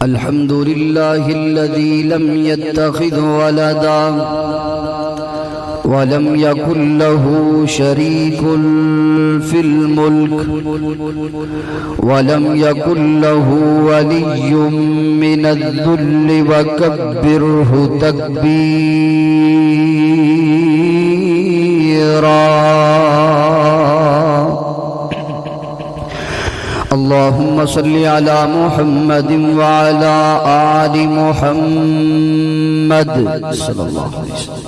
الحمد لله الذي لم يتخذ ولدا ولم يكن له شريك في الملك ولم يكن له ولي من الذل وكبره تكبيرا. اللهم صل على محمد وعلى آل محمد صلى الله عليه وسلم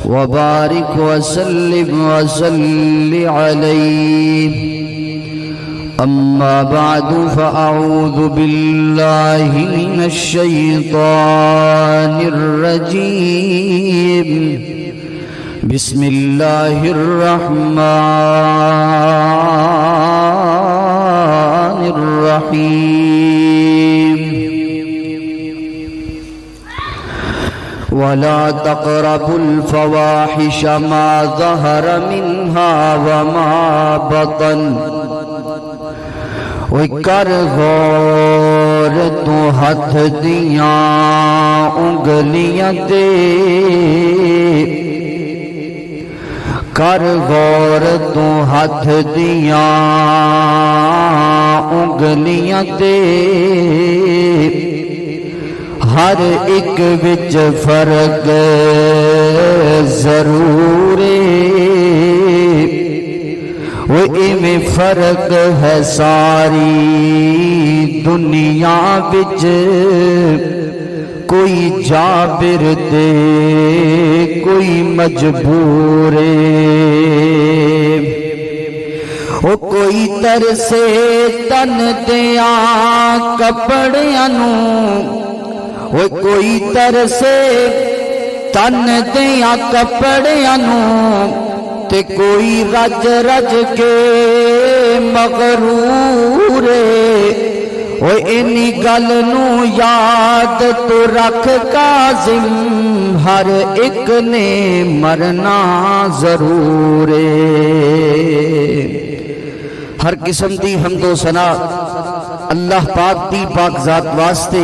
وبارك وسلم وصل عليه. أما بعد فأعوذ بالله من الشيطان الرجيم. بسم الله الرحمن الرحيم. ولا تقربوا الفواحش ما ظهر منها وما بطن. کر غور تو ہاتھ دیاں انگلیاں دے، کر غور تو ہاتھ دیاں انگلیاں دے، ہر ایک وچ فرق ضرور وہ میں فرق ہے ساری دنیا وچ. کوئی جابر تے کوئی مجبور، او کوئی ترسے تن دیاں کپڑیاں نوں، او کوئی ترسے تن دیاں کپڑیاں نوں، تے کوئی رج رج کے مغرور. اوے اینی گل نو یاد تو رکھ کاظم، ہر ایک نے مرنا ضرور. ہر قسم دی حمد و ثنا اللہ پاک دی پاک ذات واسطے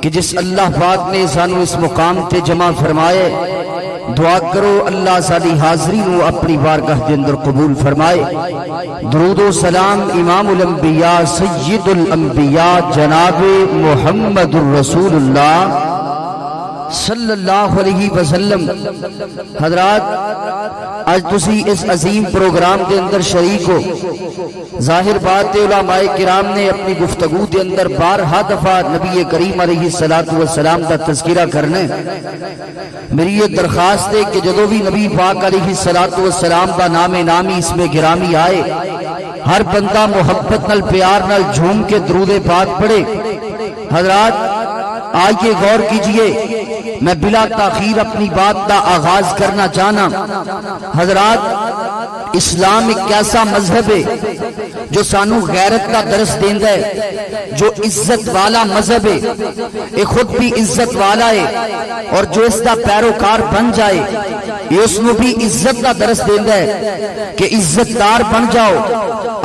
کہ جس اللہ پاک نے سانو اس مقام تے جمع فرمائے. دعا کرو اللہ ساری حاضری نو اپنی بارگاہ دے اندر قبول فرمائے. درود و سلام امام الانبیاء سید الانبیاء جناب محمد الرسول اللہ صلی اللہ علیہ وسلم. حضرات آج تسی اس عظیم پروگرام کے اندر شریک ہو. ظاہر بات علماء کرام نے اپنی گفتگو کے اندر بارہا دفعہ نبی کریم علیہ السلام کا تذکرہ کرنے. میری یہ درخواست ہے کہ جدو بھی نبی پاک علیہ السلام کا نام نامی اس میں گرامی آئے، ہر بندہ محبت نال پیار نال جھوم کے درود پاک پڑھے. حضرات آئیے غور کیجئے، میں بلا تاخیر اپنی بات کا آغاز کرنا چاہنا. حضرات اسلام ایک ایسا مذہب ہے جو سانو غیرت کا درس دیندہ ہے، جو عزت والا مذہب ہے، یہ خود بھی عزت والا ہے، اور جو اس کا پیروکار بن جائے یہ اس میں بھی عزت کا درس دیندہ ہے کہ عزت دار بن جاؤ،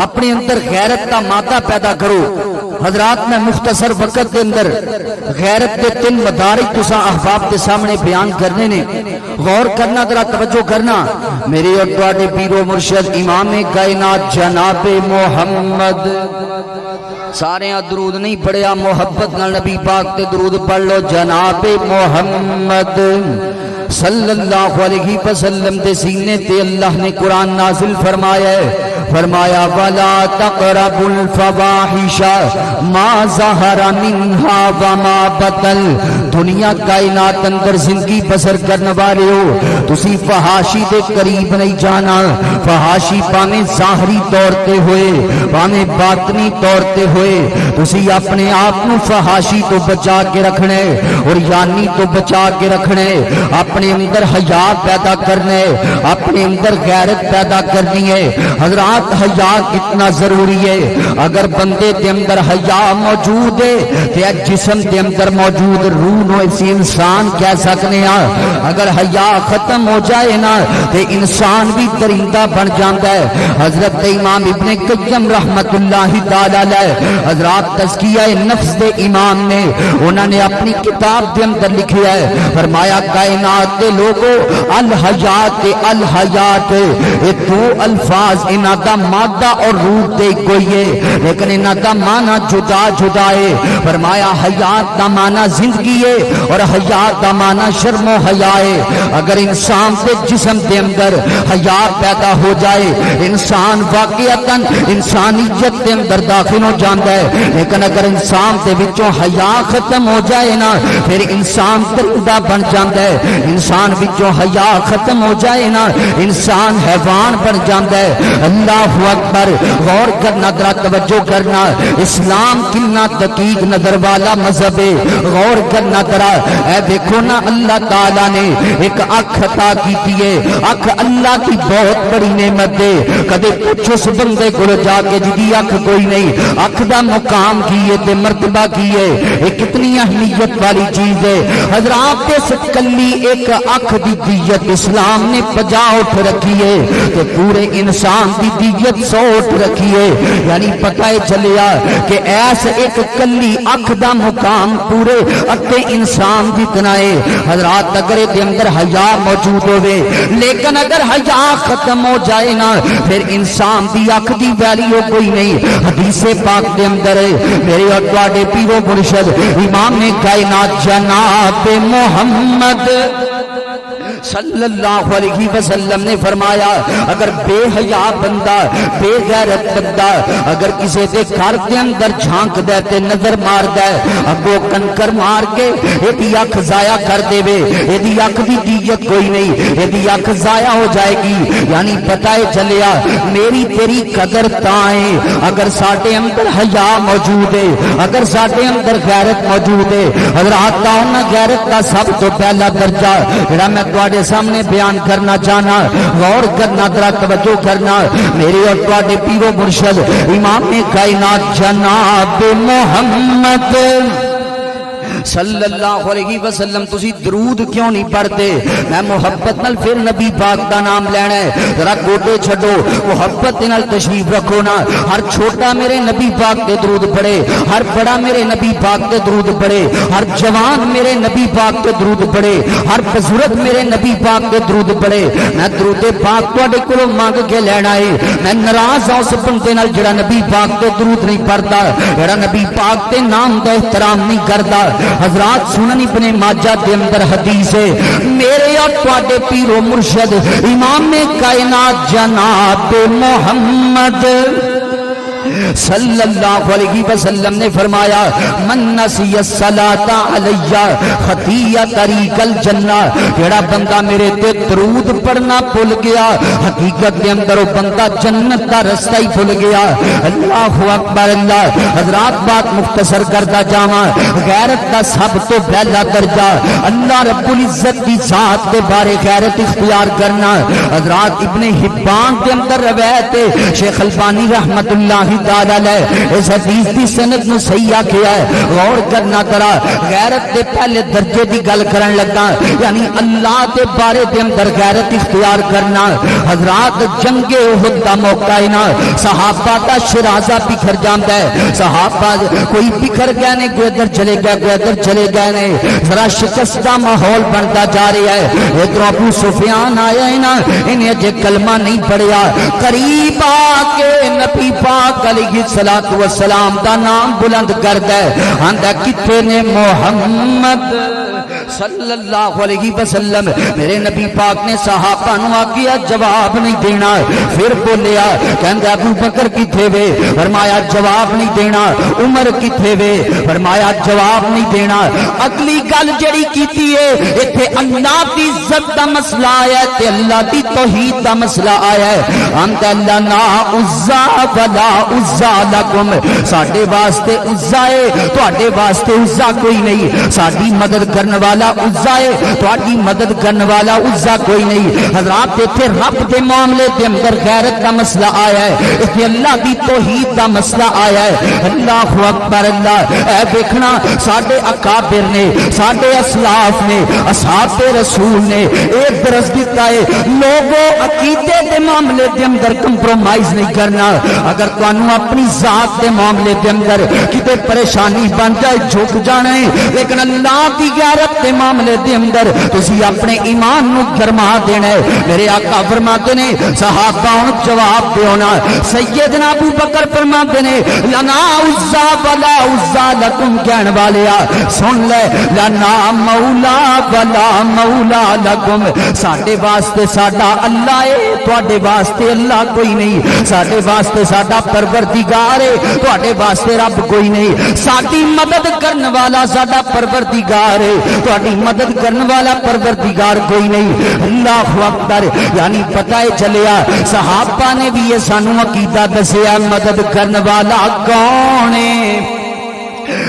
اپنے اندر غیرت کا مادہ پیدا کرو. حضرات میں مختصر وقت کے اندر غیرت کے 3 مدارج تساں احباب کے سامنے بیان کرنے نے. غور کرنا، ذرا توجہ کرنا. میرے اور تواڈے پیر و مرشد امام کائنات جناب محمد، سارے درود نہیں پڑھیا، محبت نال نبی پاک تے درود پڑھ لو. جناب محمد صلی اللہ علیہ وسلم دے سینے تے اللہ نے قرآن نازل فرمایا ہے. فرمایا وَلَا تَقْرَبُوا الْفَوَاحِشَ مَا ظَهَرَ مِنْهَا وَمَا بَطَنَ. دنیا کائنات اندر زندگی بسر کرنے والے ہو، تسی فحاشی دے قریب نہیں جانا. فحاشی پانے ظاہری طور تے ہوئے پانے باطنی طور تے ہوئے، تسی اپنے آپ نو فحاشی تو بچا کے رکھنے اور یانی تو بچا کے رکھنے. اپنے اندر حیا پیدا کرنے، اپنے اندر غیرت پیدا کرنی ہے. حضرات حضرات حیا کتنا ضروری ہے. اگر بندے دے اندر حیا موجود ہے تے جسم دے اندر موجود روح نو اسی انسان کہہ سکنے ہاں. اگر حیا ختم ہو جائے نا تے انسان بھی درندہ بن جاتا ہے. حضرت امام ابن قیم رحمت اللہ تعالی علیہ حضرات تزکیہ نفس دے امام نے انہوں نے اپنی کتاب دے اندر لکھیا ہے. فرمایا کائنات دے لوگو الحیات الحیات یہ دو الفاظ انہاں دا مادہ اور روح دے کوئی ہے لیکن انہاں دا معنی جدا جدا ہے. فرمایا حیات دا معنی زندگی ہے اور حیات دا معنی شرم و حیا ہے. اگر انسان کے جسم دے اندر حیا پیدا ہو جائے انسان واقعتاً انسانیت دے اندر داخل ہو جاتا ہے. لیکن اگر انسان دے وچوں حیا ختم ہو جائے نا پھر انسان درندہ بن جاتا ہے. انسان وچوں حیا ختم ہو جائے نا انسان حیوان بن جاتا ہے. اللہ اکبر. غور کرنا ذرا توجہ کرنا اسلام کتنا دقیق نظر والا مذہب ہے. غور کرنا ذرا اے دیکھو نا اللہ تعالی نے ایک اکھ عطا کی ہے. اکھ اللہ کی بہت بڑی نعمت ہے. کدے کچھ اس بندے کو جا کے جدی اکھ کوئی نہیں اکھ دا مقام کی ہے تے مرتبہ کی ہے. یہ کتنی اہمیت والی چیز ہے. حضرات اس کلی ایک اکھ دی دیت اسلام نے 50 اٹھ رکھی ہے تے پورے انسان دی دیت 100 اٹھ رکھی ہے. یعنی پتہ چلیا کہ ایس ایک کلی اکھ دا مقام پورے اکھے انسان جتنا ہے. حضرات اگر دے اندر حیا موجود ہوئے لیکن اگر حیا ختم ہو جائے نا پھر انسان دی اکھ دی ویلیو کوئی نہیں. حدیث پاک دے اندر ہے میرے اور تواڈے پیرو مرشد امام کائنات جناب محمد صلی اللہ علیہ وسلم نے فرمایا اگر بے حیا بندہ بے غیرت بندہ اگر کسی دے گھر دے اندر جھانک دے تے نظر مار دے اگو کنکر مار کے ایدی اکھ ضائع کر دے وے ایدی اکھ دی دیت کوئی نہیں ایدی اکھ ضائع ہو جائے گی. یعنی پتہ چلیا میری تیری قدر تائیں اگر ساڈے اندر حیا موجود ہے اگر ساڈے اندر غیرت موجود ہے. حضرات دا غیرت کا سب تو پہلا درجہ جڑا میں تواڈے سامنے بیان کرنا چاہنا غور کرنا ذرا توجہ کرنا میرے اور تواڈے پیرو مرشد امام کائنات جناب محمد صلی اللہ علیہ وسلم تسی درود کیوں نہیں پڑھتے؟ میں محبت نال پھر نبی پاک دا نام لینا ہے. ذرا گوڈے چھڈو محبت نال تشریف رکھو نا. ہر چھوٹا میرے نبی پاک تے درود پڑھے ہر بڑا میرے نبی پاک تے درود پڑھے ہر جوان میرے نبی پاک تے درود پڑھے ہر بزرگ میرے نبی پاک تے درود پڑھے. میں درود پاک تواڈے کولوں مانگ کے لینا ہے. میں ناراض ہوں اس بندے نال جڑا نبی پاک تے درود نہیں پڑھدا جڑا نبی پاک تے نام دا احترام نہیں کردا. حضرات سنن ابن ماجہ دے اندر حدیث ہے میرے اور تواڈے پیرو مرشد امام کائنات جناب محمد صلی اللہ علیہ وسلم نے فرمایا من نسی الصلاۃ علی خطیہ طریق الجنہ جڑا بندہ میرے تے درود پڑھنا بھول گیا حقیقت کے اندر وہ بندہ جنت کا رستہ ہی بھول گیا. اللہ اکبر. اللہ حضرات بات مختصر کرتا جاواں غیرت کا سب تو پہلا درجہ اللہ رب العزت کی ذات کے بارے غیرت اختیار کرنا. حضرات ابن حبان کے اندر روایت ہے شیخ البانی رحمت اللہ تعالی علیہ اس حدیث دی سند نو صحیح کیا ہے. غور کرنا ذرا غیرت دے پہلے درجے دی گل کرن لگا یعنی اللہ دے بارے دے اندر غیرت اختیار کرنا. حضرات جنگ احد دا موقع ہے نا صحابہ دا شرازہ بکھر جاندا ہے. صحابہ کوئی بکھر گئے نے کوئی ادھر چلے گئے کوئی ادھر چلے گئے نے ذرا شکستہ ماحول بنتا جا رہا ہے. ادھر ابو سفیان آیا ہے نا انہیں اجے کلمہ نہیں پڑھیا قریب آ کے نبی پاک علیہ الصلوۃ والسلام دا نام بلند کردا ہے آندا کتھے نے محمد صلی اللہ علیہ وسلم. میرے نبی پاک نے صحابہ نو آگیا جواب نہیں دینا پھر بولیا کہندا ابو بکر کتھے وے فرمایا جواب نہیں دینا. عمر کتھے وے فرمایا جواب نہیں دینا. اگلی گل جڑی کیتی ہے ایتھے اللہ دی عزت دا مسئلہ آیا ہے تے اللہ دی توحید دا مسئلہ آیا ہے. آندا اللہ نا عزا ولا عزا لکم ساڈے واسطے عزا ہے تواڈے واسطے عزا کوئی نہیں. ساڈی مدد کرن والا والا عزا ہے، تہاڈی مدد کرن والا عزا کوئی نہیں۔ حضرات ایتھے رب دے معاملے دے اندر غیرت دا مسئلہ آیا ہے، ایتھے اللہ دی توحید دا مسئلہ آیا ہے۔ اللہ اکبر اللہ، اے دیکھنا ساڈے اکابر نے، ساڈے اسلاف نے، اصحاب رسول نے ایک درس دیتا ہے، لوگوں عقیدے دے معاملے دے اندر کمپرومائز نہیں کرنا۔ اگر تانوں اپنی ذات دے معاملے دے اندر کتے پریشانی بن جائے جھک جانا ہے، لیکن اللہ دی غیرت دے معاملے دے اندر تسی اپنے ایمان نو گرما دینا ہے۔ میرے آقا فرماتے نے صحابہ نو جواب دیونا، سیدنا ابو بکر فرماتے نے لنا عزا ولا عزا لکم، کہن والیا سن لے، لنا مولا ولا مولا لکم، ساڈے واسطے ساڈا اللہ ہے، تواڈے واسطے اللہ کوئی نہیں، ساڈے واسطے ساڈا پروردگار ہے، تواڈے واسطے رب کوئی نہیں، ساڈی مدد کرن والا ساڈا پروردگار ہے، تواڈی مدد کرن والا پروردگار کوئی نہیں۔ اللہ اکبر، یعنی پتہ چلیا صحابہ نے بھی یہ سانو عقیدہ دسیا مدد کرن والا کون ہے۔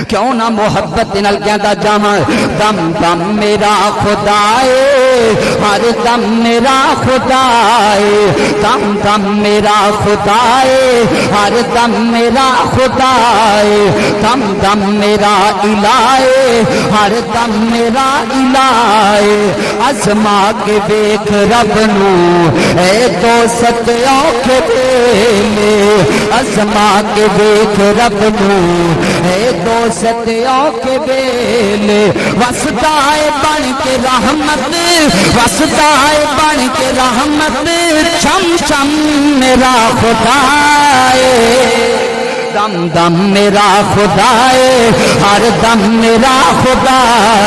کیوں نہ محبت نال کہندا جاواں، دم دم میرا خدا ہے، ہر دم میرا خدا ہے، دم دم میرا خدا ہے، ہر دم میرا خدا ہے، دم دم میرا الہ ہے، ہر دم میرا الہ ہے۔ ازما کے دیکھ رب نو اے تو ستیوں کے ویلے، ازما کے دیکھ رب نو اے تو ستیوں کے بیلے، وسدا ہے بن کے رحمت، وسدا ہے بن کے رحمت، چم چم میرا خدا ہے، دم دم میرا خدا ہے، ہر دم میرا خدا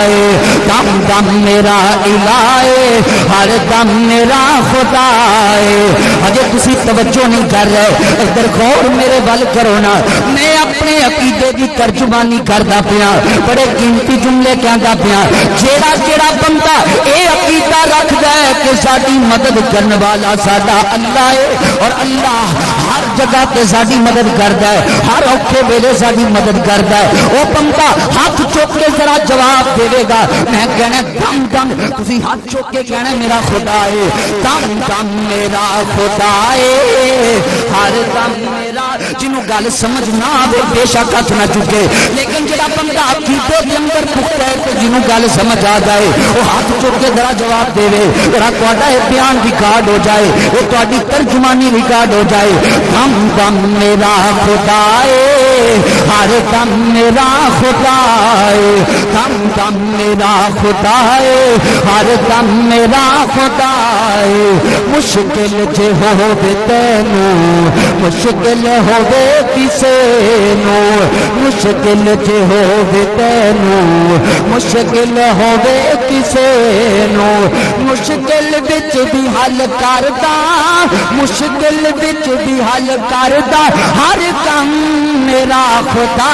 ہے، دم دم میرا الہ ہے، ہر دم میرا خدا ہے۔ اجے تسی توجہ نہیں کر رہے، ادھر غور میرے ول کرو نا، میں اپنے عقیدے کی ترجمانی کردا پیا، بڑے قیمتی جملے کہندا پیا، جیڑا جیڑا بندہ اے عقیدہ رکھدا ہے کہ ساڈی مدد کرن والا ساڈا اللہ ہے اور اللہ ہر جگہ تے ساڈی مدد کردا ہے، ہر اوکھے ویلے ساڈی مدد کردا ہے، وہ بندہ ہاتھ چوک کے ذرا جواب دے گا، میں کہنا دم دم، تسی ہاتھ چوک کے کہنا میرا خدا ہے، دم دم میرا خدا ہے، ہر دم میرا، جنوں گل سمجھ نہ آوے بے شک ہاتھ نہ چکے، لیکن جڑا بندہ عقیدے دے اندر پختہ ہے تے جنوں گل سمجھ آ جائے وہ ہاتھ چوک کے ذرا جواب دے، ذرا تہاڈا یہ بیان ریکارڈ ہو جائے، یہ تہاڈی ترجمانی ریکارڈ ہو جائے، دم دم میرا خدا ہے، ہر دم میرا خدا ہے، دم دم میرا خدا ہے، ہر دم میرا خدا ہے۔ مشکل جے ہووے تینوں، مشکل ہووے کسے نوں، مشکل جے ہووے تینوں، مشکل ہووے کسے نوں، مشکل وچ بھی حل کردا، مشکل وچ بھی حل کردا، ہر دم میرا خدا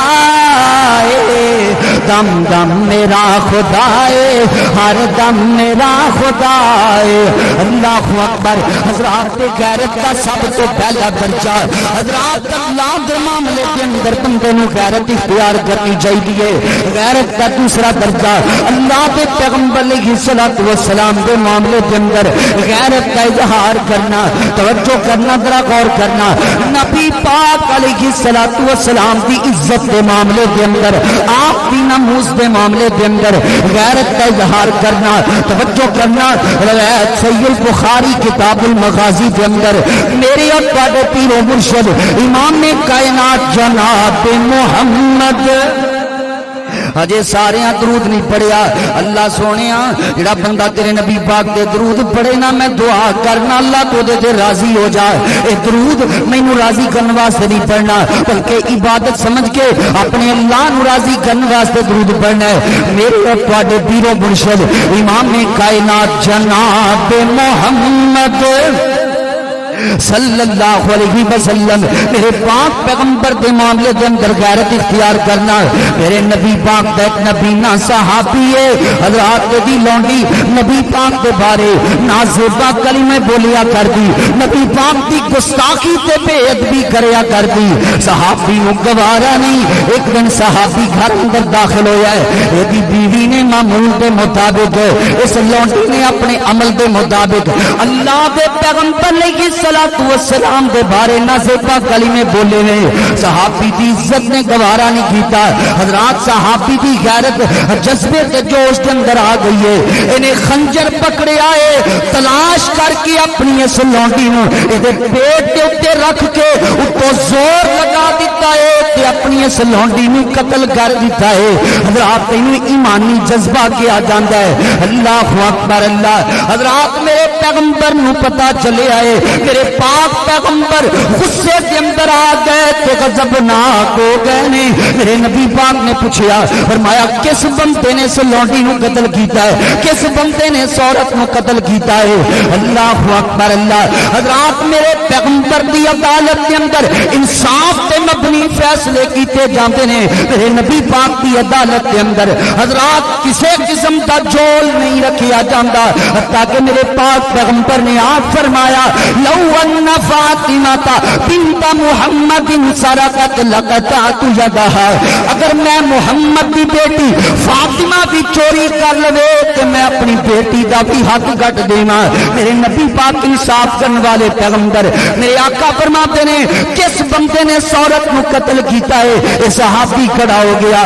ہے، دم دم میرا خدا ہے، ہر دم میرا خدا ہے۔ اللہ اکبر، حضرات غیرت کا سب تو پہلا درجہ، حضرات اللہ دے معاملے کے اندر بندے نوں غیرت اختیار کرنی چاہیے۔ غیرت کا دوسرا درجہ، اللہ دے پیغمبر علیہ الصلوۃ والسلام دے معاملے کے اندر غیرت کا اظہار کرنا، توجہ کرنا، ذرا غور کرنا، نبی پاک علیہ الصلوۃ والسلام دی عزت دے معاملے کے اندر، آپ دی ناموس دے معاملے کے اندر غیرت کا اظہار کرنا، توجہ کرنا۔ روایت صحیح البخاری کتاب المغازی کے اندر میرے اور تواڈے پیر و مرشد امام کائنات جناب محمد، اجے سارے درود نہیں پڑھیا، اللہ سونیا جڑا بندہ تیرے نبی پاک دے درود پڑھے نا، میں دعا کرنا اللہ تو دے تے راضی ہو جائے۔ اے درود مینوں راضی کرنے واسطے نہیں پڑھنا، بلکہ عبادت سمجھ کے اپنے اللہ نو راضی کرنے واسطے درود پڑھنا ہے۔ میرے اور تواڈے پیر و مرشد امام کائنات جناب محمد، صلی اللہ علیہ وسلم میرے پاک پیغمبر دے معاملے دے اندر غیرت اختیار کرنا. میرے نبی پاک دا ایک نبینا صحابی ہے حضرات دی لونڈی نبی پاک دے بارے نازیبا کلمے بولیا کر دی, نبی پاک دی گستاخی تے بے ادبی کریا کر دی. صحابی نو گوارا نہیں. ایک دن صحابی گھر اندر داخل ہویا ہے, ایدی بیوی نے معمول دے مطابق اس لونڈی نے اپنے عمل دے مطابق اللہ دے پیغمبر علیہ الصلوۃ والسلام دے بارے نازیبا کلمے بولے نے. صحابی دی عزت نے گوارا نہیں کیتا. حضرات صحابی دی غیرت جذبے تے جوش کے اندر آ گئی ہے. انہیں خنجر پکڑے آئے, تلاش کر کے اپنی اس لونڈی نو ایدے پیٹ دے اوتے رکھ کے اتو زور لگا دیتا ہے تے اپنی اس لونڈی نو قتل کر دیتا ہے. حضرات انہیں ایمانی جذبہ کیا جاندا ہے. اللہ اکبر اللہ. حضرات میرے پیغمبر نو پتا چلے آئے, میرے پاک پیغمبر غصے کے اندر آ گئے تے غضبناک ہو گئے نے. میرے نبی پاک نے پوچھا فرمایا کس بندے نے اس لونڈی نو قتل کیتا ہے, کس بندے نے اس عورت نو قتل کیتا ہے. اللہ اکبر اللہ. حضرات میرے پیغمبر دی عدالت کے اندر انصاف تے مبنی فیصلے کیتے جاندے نے. میرے نبی پاک دی عدالت کے اندر حضرات کسی قسم کا جول نہیں رکھیا جاندا, تاکہ میرے پاک پیغمبر نے آپ فرمایا لو ان فاطمہ بنت محمد سرقت لقطعت یدها, اگر میں محمد دی بیٹی فاطمہ بھی چوری کر لے تو میں اپنی بیٹی دا بھی ہاتھ کٹ دینا. میرے نبی پاک انصاف کرنے والے پیغمبر میرے آقا فرماتے نے کس بندے نے اس عورت نو قتل کیتا ہے. اے صحابی کھڑا ہو گیا,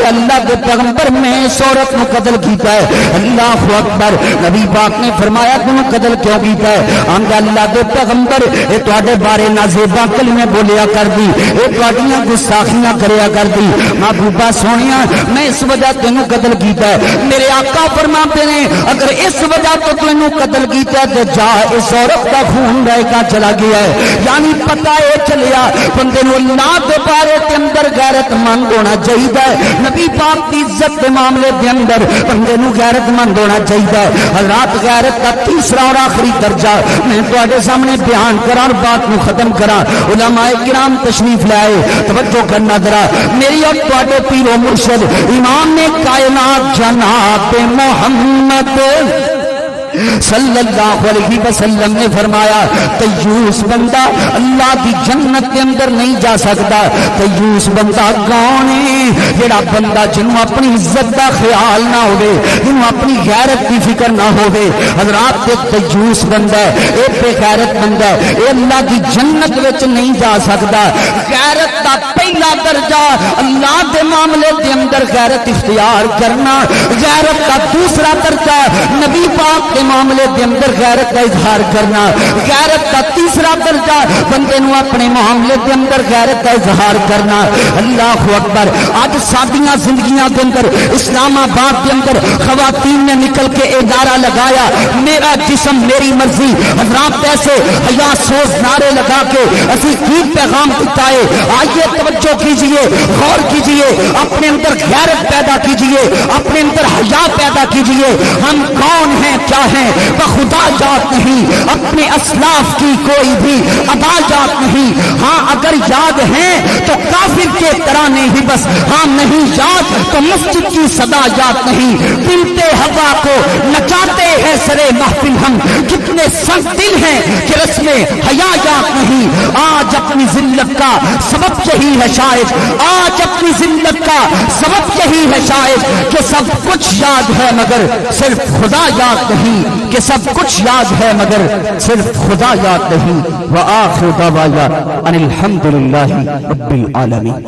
اللہ کے پیغمبر میں اس عورت نو قتل کیتا ہے. اللہ اکبر. نبی پاک نے فرمایا تم قتل کیوں کیتا ہے؟ اللہ کے پیغمبر اے تواڈے بارے نازیبا کلمے بولیا کر دی, اے تواڈیاں گستاخیاں کریا کر دی. محبوبہ سونیا میں اس وجہ تینوں قتل کیتا ہے. میرے آقا فرماتے نے اگر اس وجہ تو تینوں قتل کیتا ہے تو جا اس عورت کا خون بہے کا چلا گیا ہے. یعنی پتہ اے چلیا بندے نو اللہ دے بارے تے اندر غیرت مند ہونا چاہیے. نبی پاک دی عزت دے معاملے دے اندر بندے نو غیرت مند ہونا چاہیے. حضرات غیرت کا تیسرا اور آخری درجہ میں تواڈے سامنے بیان کراں اور بات کو ختم کراں. علماء کرام تشریف لائے, توجہ کرنا ذرا. میری اور تواڈے پیر و مرشد امام کائنات جناب محمد صلی اللہ علیہ وسلم نے فرمایا تیوس بندہ اللہ کی جنت کے اندر نہیں جا سکتا. تیوس بندہ کون ہے؟ جڑا بندہ جنوں اپنی عزت کا خیال نہ ہوے, جنوں اپنی غیرت کی فکر نہ ہوے. حضرات تیوس بندہ ہے, اے بے غیرت بندہ ہے, اے اللہ کی جنت وچ نہیں جا سکتا. غیرت کا پہلا درجہ اللہ دے معاملے دے اندر غیرت اختیار کرنا. غیرت کا دوسرا درجہ نبی پاک کے معاملے دے اندر غیرت کا اظہار کرنا. غیرت کا تیسرا درجہ بندے نو اپنے معاملے دے اندر غیرت کا اظہار کرنا. اللہ اکبر. آج سادیاں زندگیاں دے اندر اسلام آباد دے اندر خواتین نے نکل کے ادارہ لگایا میرا جسم میری مرضی. حضرات ایسے حیا سوز نعرے لگا کے اسی کی پیغام دیتا ہے. آئیے توجہ کیجئے, غور کیجئے, اپنے اندر غیرت پیدا کیجئے, اپنے اندر حیا پیدا کیجئے. ہم کون ہیں کیا ہیں بخدا یاد نہیں, اپنے اسلاف کی کوئی بھی ادا یاد نہیں. ہاں اگر یاد ہیں تو کافر کے ترانے ہی بس, ہاں نہیں یاد تو مسجد کی صدا یاد نہیں. بنتے ہوا کو نچاتے ہیں سرے محفل ہم, کتنے سخت دل ہیں کہ رسم حیا یاد نہیں. آج اپنی ذلت کا سبب یہی ہے شاید, آج اپنی ذلت کا سبب یہی ہے شاید کہ سب کچھ یاد ہے مگر صرف خدا یاد نہیں, کہ سب کچھ یاد ہے مگر صرف خدا یاد نہیں. وآخر دعوانا ان الحمدللہ رب العالمین.